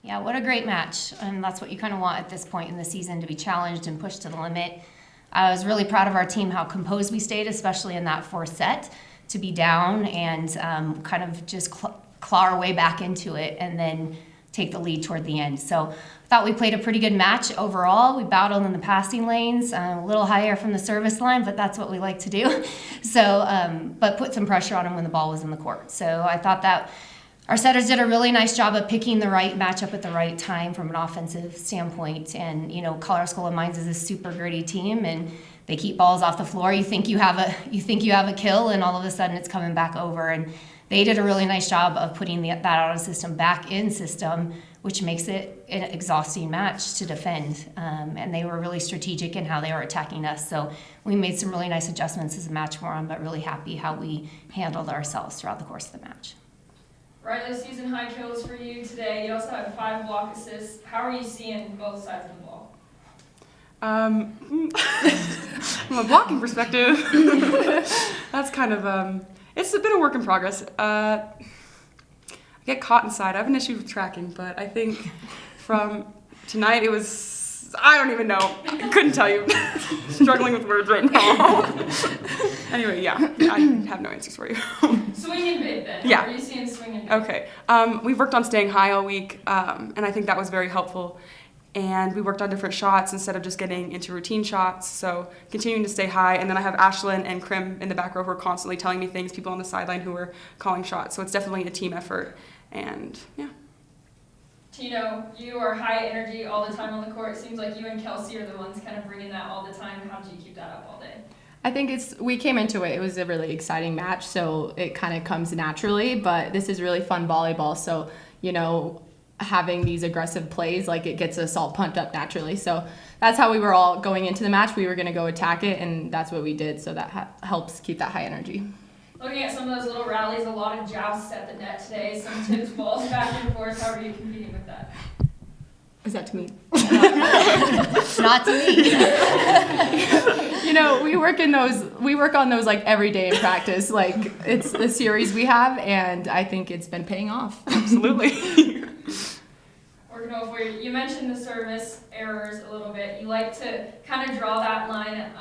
Yeah, what a great match. And that's what you kind of want at this point in the season, to be challenged and pushed to the limit. I was really proud of our team, how composed we stayed, especially in that fourth set, to be down and kind of just claw our way back into it and then take the lead toward the end. So I thought we played a pretty good match overall. We battled in the passing lanes, a little higher from the service line, but that's what we like to do. So, but put some pressure on them when the ball was in the court. So I thought that our setters did a really nice job of picking the right matchup at the right time from an offensive standpoint. And, you know, Colorado School of Mines is a super gritty team, and they keep balls off the floor. You think you have a kill, and all of a sudden it's coming back over. And they did a really nice job of putting that out of system back in system, which makes it an exhausting match to defend. And they were really strategic in how they were attacking us. So we made some really nice adjustments as the match wore on, but really happy how we handled ourselves throughout the course of the match. Rylee, season high kills for you today. You also had 5 block assists. How are you seeing both sides of the ball? From a blocking perspective, that's kind of, it's been a work in progress. I get caught inside. I have an issue with tracking, but I think from tonight it was, I don't even know. I couldn't tell you. Struggling with words right now. Anyway, yeah, I have no answers for you. Swing and bid then. Yeah. How are you seeing swing and bid? Okay. We've worked on staying high all week, and I think that was very helpful. And we worked on different shots instead of just getting into routine shots. So continuing to stay high. And then I have Ashlyn and Krim in the back row who are constantly telling me things, people on the sideline who are calling shots. So it's definitely a team effort. And yeah. Tino, you are high energy all the time on the court. It seems like you and Kelsey are the ones kind of bringing that all the time. How did you keep that up all day? I think we came into it was a really exciting match, so it kind of comes naturally, but this is really fun volleyball, so, you know, having these aggressive plays, like, it gets us all pumped up naturally. So that's how we were all going into the match. We were going to go attack it, and that's what we did, so that helps keep that high energy. Looking at some of those little rallies, a lot of jousts at the net today, some tips, balls back and forth. How are you competing with that? Is that to me? Not to me. You know, we work on those like every day in practice. Like, it's a series we have, and I think it's been paying off. Absolutely. Working over for you. You mentioned the service errors a little bit. You like to kind of draw that line.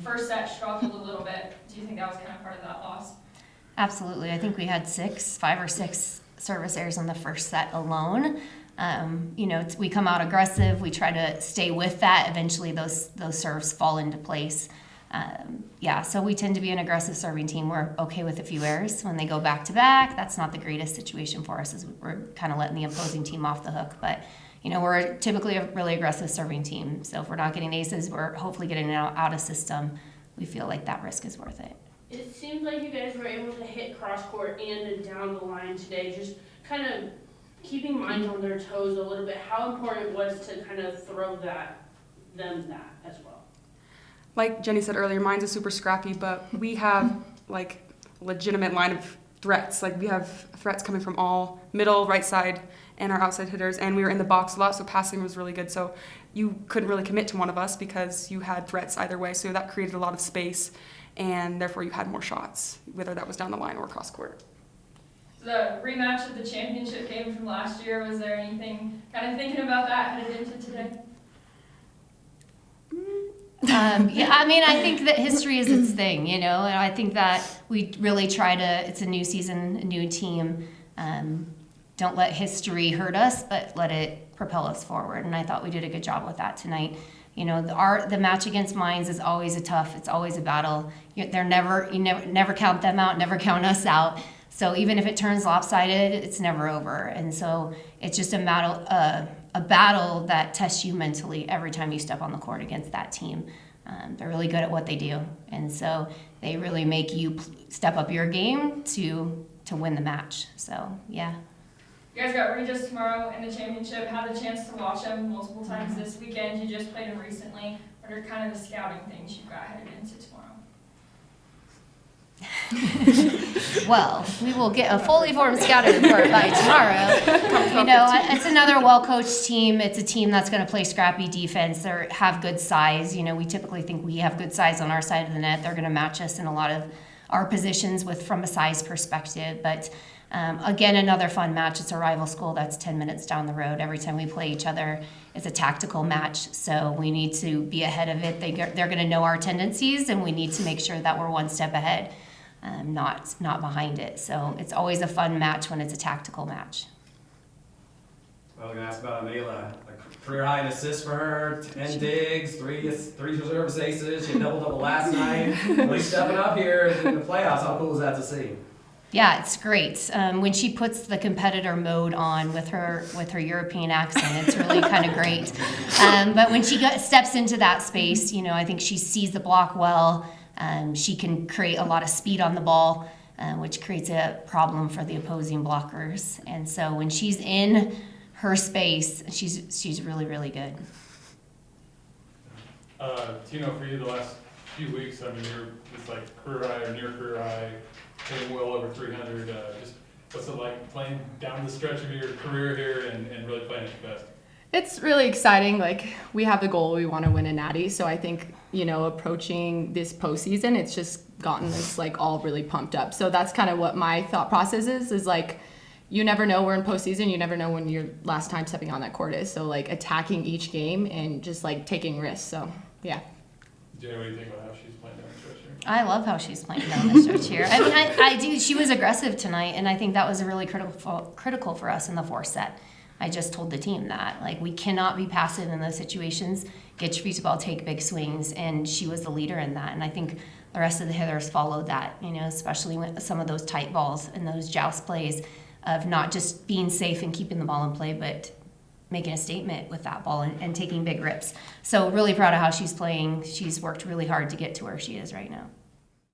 First set struggled a little bit. Do you think that was kind of part of that loss? Absolutely. I think we had 5 or 6 service errors in the first set alone. You know, we come out aggressive. We try to stay with that. Eventually, those serves fall into place. So we tend to be an aggressive serving team. We're okay with a few errors. When they go back to back, that's not the greatest situation for us, as we're kind of letting the opposing team off the hook. But, you know, we're typically a really aggressive serving team. So if we're not getting aces, we're hopefully getting it out of system. We feel like that risk is worth it. It seems like you guys were able to hit cross court and down the line today, just kind of keeping minds on their toes a little bit. How important it was to kind of throw them that as well? Like Jenny said earlier, mine's a super scrappy, but we have like legitimate line of threats. Like, we have threats coming from all middle, right side, and our outside hitters, and we were in the box a lot, so passing was really good. So you couldn't really commit to one of us because you had threats either way, so that created a lot of space, and therefore you had more shots, whether that was down the line or cross court. The rematch of the championship game from last year, was there anything kind of thinking about that headed into today? I mean, I think that history is its thing, you know, and I think that we really try to, it's a new season, a new team. Don't let history hurt us, but let it propel us forward. And I thought we did a good job with that tonight. You know, the match against Mines is always it's always a battle. You never count them out, never count us out. So even if it turns lopsided, it's never over. And so it's just a battle that tests you mentally every time you step on the court against that team. They're really good at what they do. And so they really make you step up your game to win the match. So, yeah. You guys got Regis tomorrow in the championship. Had the chance to watch them multiple times this weekend. You just played them recently. What are kind of the scouting things you've got headed into tomorrow? Well, we will get a fully formed scouting report by tomorrow. You know, it's another well-coached team. It's a team that's going to play scrappy defense. They have good size. You know, we typically think we have good size on our side of the net. They're going to match us in a lot of our positions from a size perspective. But Again, another fun match. It's a rival school that's 10 minutes down the road. Every time we play each other, it's a tactical match. So we need to be ahead of it. They're going to know our tendencies, and we need to make sure that we're one step ahead, not behind it. So it's always a fun match when it's a tactical match. Well, I'm going to ask about Amela. A career high in assists for her, 10 digs, three reserve aces. She had double-double last night. Really stepping up here in the playoffs. How cool is that to see? Yeah, it's great. When she puts the competitor mode on with her European accent, it's really kind of great. But when she steps into that space, you know, I think she sees the block well. She can create a lot of speed on the ball, which creates a problem for the opposing blockers. And so when she's in her space, she's really, really good. Tino, for you, the last few weeks, I mean, it's like career high or near career high, hitting well over 300. Just what's it like playing down the stretch of your career here and really playing at your best? It's really exciting. Like, we have the goal, we want to win a natty. So I think, you know, approaching this postseason, it's just gotten us like all really pumped up. So that's kind of what my thought process is like, you never know, we're in postseason, you never know when your last time stepping on that court is. So like attacking each game and just like taking risks. So yeah. Jenny, what do you think about how she's playing down the stretch here? I love how she's playing down the stretch here. I mean, I do. She was aggressive tonight, and I think that was really critical for us in the fourth set. I just told the team that, like, we cannot be passive in those situations. Get your feet to ball, take big swings, and she was the leader in that. And I think the rest of the hitters followed that, you know, especially with some of those tight balls and those joust plays of not just being safe and keeping the ball in play, but making a statement with that ball and taking big rips. So really proud of how she's playing. She's worked really hard to get to where she is right now.